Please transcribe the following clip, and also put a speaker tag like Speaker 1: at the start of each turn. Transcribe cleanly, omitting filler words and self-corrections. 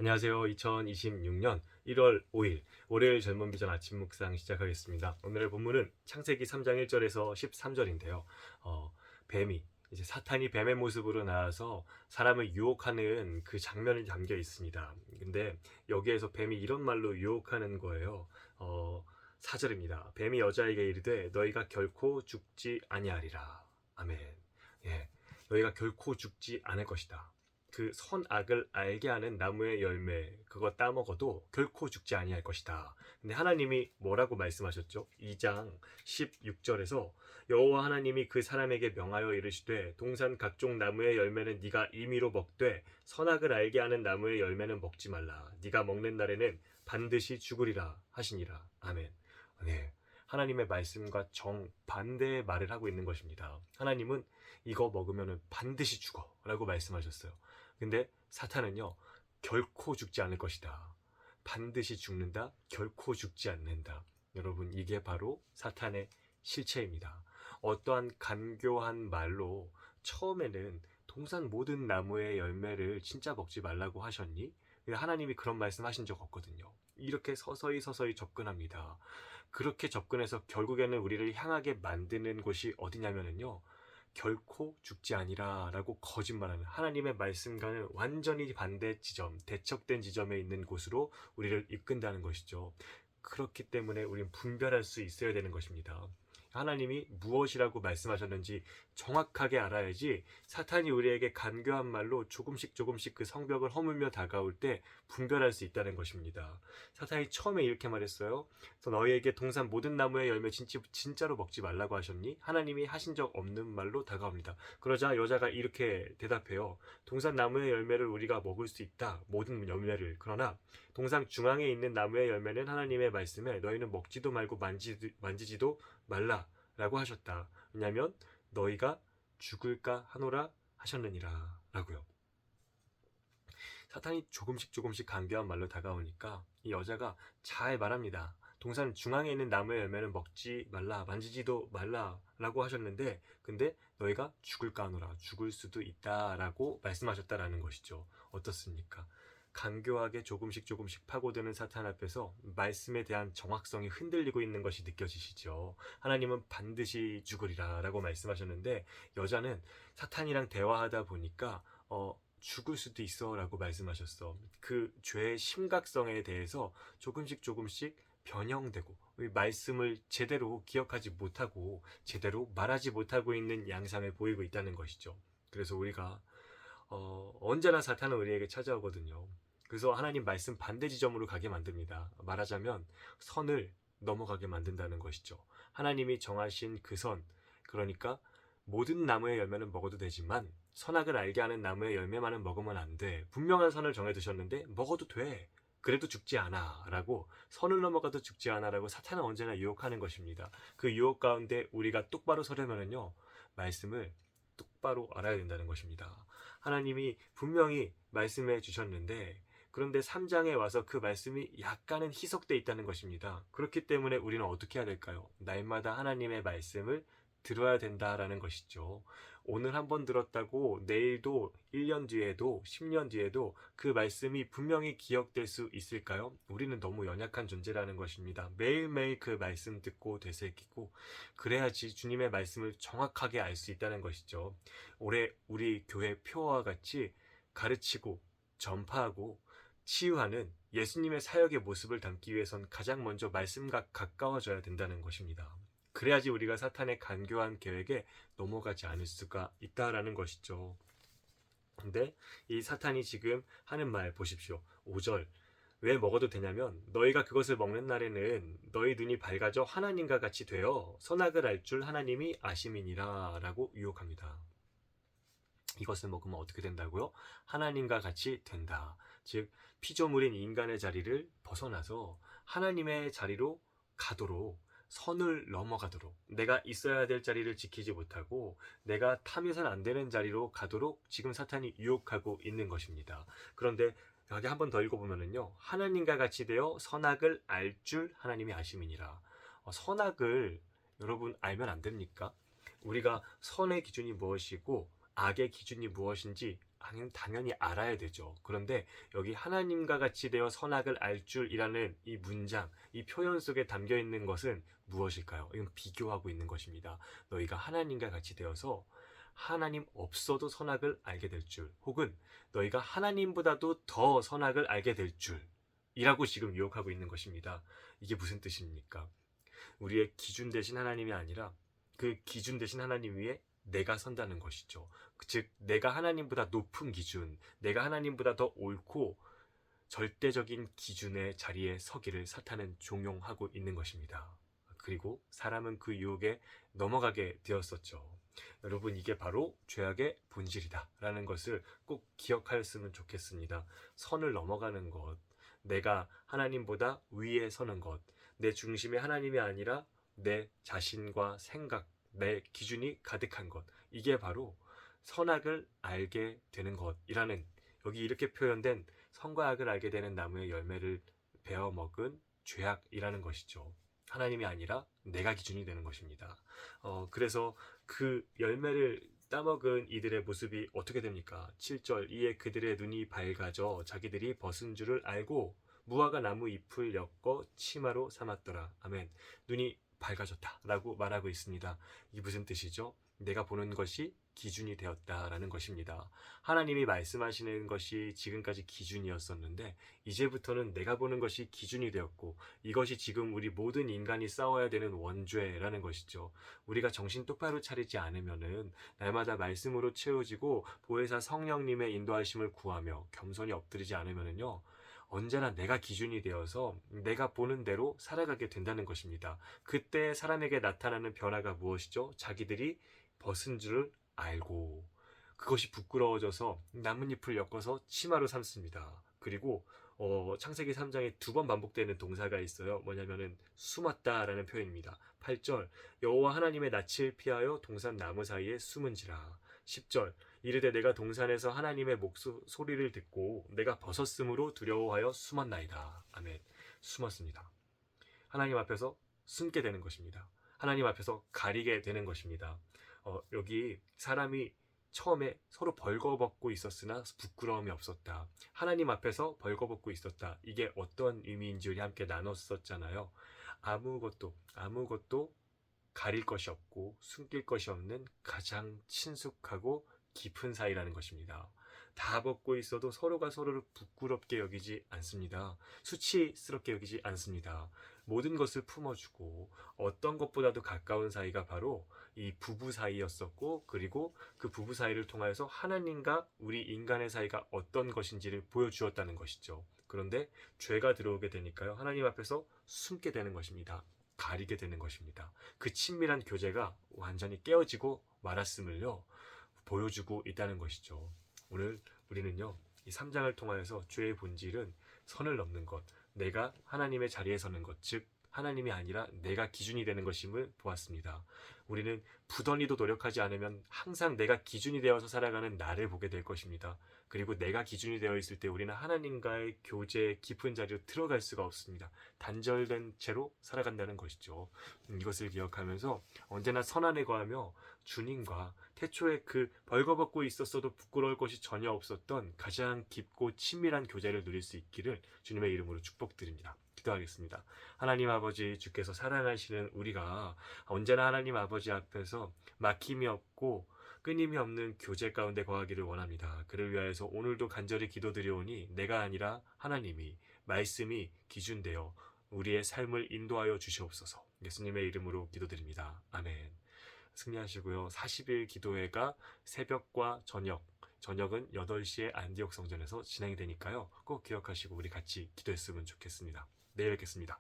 Speaker 1: 안녕하세요. 2026년 1월 5일 월요일 젊은 비전 아침 묵상 시작하겠습니다. 오늘의 본문은 창세기 3장 1절에서 13절인데요. 뱀이 이제 사탄이 뱀의 모습으로 나와서 사람을 유혹하는 그 장면이 담겨 있습니다. 근데 여기에서 뱀이 이런 말로 유혹하는 거예요. 4절입니다. 뱀이 여자에게 이르되 너희가 결코 죽지 아니하리라. 아멘. 예, 너희가 결코 죽지 않을 것이다. 그 선악을 알게 하는 나무의 열매 그거 따먹어도 결코 죽지 아니할 것이다. 근데 하나님이 뭐라고 말씀하셨죠? 2장 16절에서 여호와 하나님이 그 사람에게 명하여 이르시되 동산 각종 나무의 열매는 네가 임의로 먹되 선악을 알게 하는 나무의 열매는 먹지 말라. 네가 먹는 날에는 반드시 죽으리라 하시니라. 아멘. 네. 하나님의 말씀과 정반대의 말을 하고 있는 것입니다. 하나님은 이거 먹으면 반드시 죽어 라고 말씀하셨어요. 근데 사탄은요, 결코 죽지 않을 것이다. 반드시 죽는다. 결코 죽지 않는다. 여러분, 이게 바로 사탄의 실체입니다. 어떠한 간교한 말로 처음에는 동산 모든 나무의 열매를 진짜 먹지 말라고 하셨니? 하나님이 그런 말씀 하신 적 없거든요. 이렇게 서서히 접근합니다. 그렇게 접근해서 결국에는 우리를 향하게 만드는 곳이 어디냐면요, 결코 죽지 아니라 라고 거짓말하는 하나님의 말씀과는 완전히 반대 지점, 대척된 지점에 있는 곳으로 우리를 이끈다는 것이죠. 그렇기 때문에 우리는 분별할 수 있어야 되는 것입니다. 하나님이 무엇이라고 말씀하셨는지 정확하게 알아야지 사탄이 우리에게 간교한 말로 조금씩 그 성벽을 허물며 다가올 때 분별할 수 있다는 것입니다. 사탄이 처음에 이렇게 말했어요. 그래서 너희에게 동산 모든 나무의 열매 진짜로 먹지 말라고 하셨니? 하나님이 하신 적 없는 말로 다가옵니다. 그러자 여자가 이렇게 대답해요. 동산 나무의 열매를 우리가 먹을 수 있다. 모든 열매를. 그러나 동산 중앙에 있는 나무의 열매는 하나님의 말씀에 너희는 먹지도 말고 만지지도 말라 라고 하셨다. 왜냐하면 너희가 죽을까 하노라 하셨느니라 라고요. 사탄이 조금씩 간교한 말로 다가오니까 이 여자가 잘 말합니다. 동산 중앙에 있는 나무의 열매는 먹지 말라, 만지지도 말라 라고 하셨는데, 근데 너희가 죽을까 하노라, 죽을 수도 있다 라고 말씀하셨다라는 것이죠. 어떻습니까? 간교하게 조금씩 파고드는 사탄 앞에서 말씀에 대한 정확성이 흔들리고 있는 것이 느껴지시죠. 하나님은 반드시 죽으리라 라고 말씀하셨는데, 여자는 사탄이랑 대화하다 보니까 죽을 수도 있어 라고 말씀하셨어. 그 죄의 심각성에 대해서 조금씩 변형되고 말씀을 제대로 기억하지 못하고 제대로 말하지 못하고 있는 양상을 보이고 있다는 것이죠. 그래서 우리가 언제나 사탄은 우리에게 찾아오거든요. 그래서 하나님 말씀 반대 지점으로 가게 만듭니다. 말하자면 선을 넘어가게 만든다는 것이죠. 하나님이 정하신 그 선, 그러니까 모든 나무의 열매는 먹어도 되지만 선악을 알게 하는 나무의 열매만은 먹으면 안 돼. 분명한 선을 정해두셨는데 먹어도 돼. 그래도 죽지 않아 라고, 선을 넘어가도 죽지 않아 라고 사탄은 언제나 유혹하는 것입니다. 그 유혹 가운데 우리가 똑바로 서려면요, 말씀을 똑바로 알아야 된다는 것입니다. 하나님이 분명히 말씀해 주셨는데, 그런데 3장에 와서 그 말씀이 약간은 희석되어 있다는 것입니다. 그렇기 때문에 우리는 어떻게 해야 될까요? 날마다 하나님의 말씀을 들어야 된다라는 것이죠. 오늘 한번 들었다고 내일도 1년 뒤에도 10년 뒤에도 그 말씀이 분명히 기억될 수 있을까요? 우리는 너무 연약한 존재라는 것입니다. 매일매일 그 말씀 듣고 되새기고 그래야지 주님의 말씀을 정확하게 알 수 있다는 것이죠. 올해 우리 교회 표와 같이 가르치고 전파하고 치유하는 예수님의 사역의 모습을 담기 위해선 가장 먼저 말씀과 가까워져야 된다는 것입니다. 그래야지 우리가 사탄의 간교한 계획에 넘어가지 않을 수가 있다라는 것이죠. 근데 이 사탄이 지금 하는 말 보십시오. 5절. 왜 먹어도 되냐면 너희가 그것을 먹는 날에는 너희 눈이 밝아져 하나님과 같이 되어 선악을 알 줄 하나님이 아심이니라 라고 유혹합니다. 이것을 먹으면 어떻게 된다고요? 하나님과 같이 된다. 즉 피조물인 인간의 자리를 벗어나서 하나님의 자리로 가도록, 선을 넘어가도록, 내가 있어야 될 자리를 지키지 못하고 내가 타면서는 안 되는 자리로 가도록 지금 사탄이 유혹하고 있는 것입니다. 그런데 여기 한 번 더 읽어보면요, 하나님과 같이 되어 선악을 알 줄 하나님이 아심이니라. 선악을 여러분 알면 안 됩니까? 우리가 선의 기준이 무엇이고 악의 기준이 무엇인지 당연히 알아야 되죠. 그런데 여기 하나님과 같이 되어 선악을 알 줄이라는 이 문장, 이 표현 속에 담겨 있는 것은 무엇일까요? 이건 비교하고 있는 것입니다. 너희가 하나님과 같이 되어서 하나님 없어도 선악을 알게 될 줄, 혹은 너희가 하나님보다도 더 선악을 알게 될 줄이라고 지금 유혹하고 있는 것입니다. 이게 무슨 뜻입니까? 우리의 기준 대신 하나님이 아니라 그 기준 대신 하나님 위에 내가 선다는 것이죠. 즉 내가 하나님보다 높은 기준, 내가 하나님보다 더 옳고 절대적인 기준의 자리에 서기를 사탄은 종용하고 있는 것입니다. 그리고 사람은 그 유혹에 넘어가게 되었었죠. 여러분, 이게 바로 죄악의 본질이다 라는 것을 꼭 기억하였으면 좋겠습니다. 선을 넘어가는 것, 내가 하나님보다 위에 서는 것, 내 중심에 하나님이 아니라 내 자신과 생각, 내 기준이 가득한 것, 이게 바로 선악을 알게 되는 것이라는, 여기 이렇게 표현된 선과 악을 알게 되는 나무의 열매를 베어 먹은 죄악이라는 것이죠. 하나님이 아니라 내가 기준이 되는 것입니다. 그래서 그 열매를 따먹은 이들의 모습이 어떻게 됩니까? 7절, 이에 그들의 눈이 밝아져 자기들이 벗은 줄을 알고 무화과 나무 잎을 엮어 치마로 삼았더라. 아멘. 눈이 밝아졌다 라고 말하고 있습니다. 이게 무슨 뜻이죠? 내가 보는 것이 기준이 되었다라는 것입니다. 하나님이 말씀하시는 것이 지금까지 기준이었었는데 이제부터는 내가 보는 것이 기준이 되었고, 이것이 지금 우리 모든 인간이 싸워야 되는 원죄라는 것이죠. 우리가 정신 똑바로 차리지 않으면은 날마다 말씀으로 채워지고 보혜사 성령님의 인도하심을 구하며 겸손히 엎드리지 않으면은요, 언제나 내가 기준이 되어서 내가 보는 대로 살아가게 된다는 것입니다. 그때 사람에게 나타나는 변화가 무엇이죠? 자기들이 벗은 줄을 알고 그것이 부끄러워져서 나뭇잎을 엮어서 치마로 삼습니다. 그리고 창세기 3장에 두 번 반복되는 동사가 있어요. 뭐냐면은 숨었다라는 표현입니다. 8절, 여호와 하나님의 낯을 피하여 동산 나무 사이에 숨은지라. 10절, 이르되 내가 동산에서 하나님의 소리를 듣고 내가 벗었으므로 두려워하여 숨었나이다. 아멘. 숨었습니다. 하나님 앞에서 숨게 되는 것입니다. 하나님 앞에서 가리게 되는 것입니다. 여기 사람이 처음에 서로 벌거벗고 있었으나 부끄러움이 없었다. 하나님 앞에서 벌거벗고 있었다. 이게 어떤 의미인지 우리 함께 나눴었잖아요. 아무것도 가릴 것이 없고 숨길 것이 없는 가장 친숙하고 깊은 사이라는 것입니다. 다 벗고 있어도 서로가 서로를 부끄럽게 여기지 않습니다. 수치스럽게 여기지 않습니다. 모든 것을 품어주고 어떤 것보다도 가까운 사이가 바로 이 부부 사이였었고, 그리고 그 부부 사이를 통하여서 하나님과 우리 인간의 사이가 어떤 것인지를 보여주었다는 것이죠. 그런데 죄가 들어오게 되니까요, 하나님 앞에서 숨게 되는 것입니다. 가리게 되는 것입니다. 그 친밀한 교제가 완전히 깨어지고 말았음을요 보여주고 있다는 것이죠. 오늘 우리는요, 이 3장을 통하여서 죄의 본질은 선을 넘는 것, 내가 하나님의 자리에 서는 것, 즉 하나님이 아니라 내가 기준이 되는 것임을 보았습니다. 우리는 부단히도 노력하지 않으면 항상 내가 기준이 되어서 살아가는 나를 보게 될 것입니다. 그리고 내가 기준이 되어 있을 때 우리는 하나님과의 교제의 깊은 자리로 들어갈 수가 없습니다. 단절된 채로 살아간다는 것이죠. 이것을 기억하면서 언제나 선안에 거하며 주님과 태초에 그 벌거벗고 있었어도 부끄러울 것이 전혀 없었던 가장 깊고 친밀한 교제를 누릴 수 있기를 주님의 이름으로 축복드립니다. 기도하겠습니다. 하나님 아버지, 주께서 사랑하시는 우리가 언제나 하나님 아버지 앞에서 막힘이 없고 끊임이 없는 교제 가운데 거하기를 원합니다. 그를 위하여서 오늘도 간절히 기도드리오니 내가 아니라 하나님이, 말씀이 기준되어 우리의 삶을 인도하여 주시옵소서. 예수님의 이름으로 기도드립니다. 아멘. 승리하시고요. 40일 기도회가 새벽과 저녁은 8시에 안디옥 성전에서 진행이 되니까요. 꼭 기억하시고 우리 같이 기도했으면 좋겠습니다. 내일 뵙겠습니다.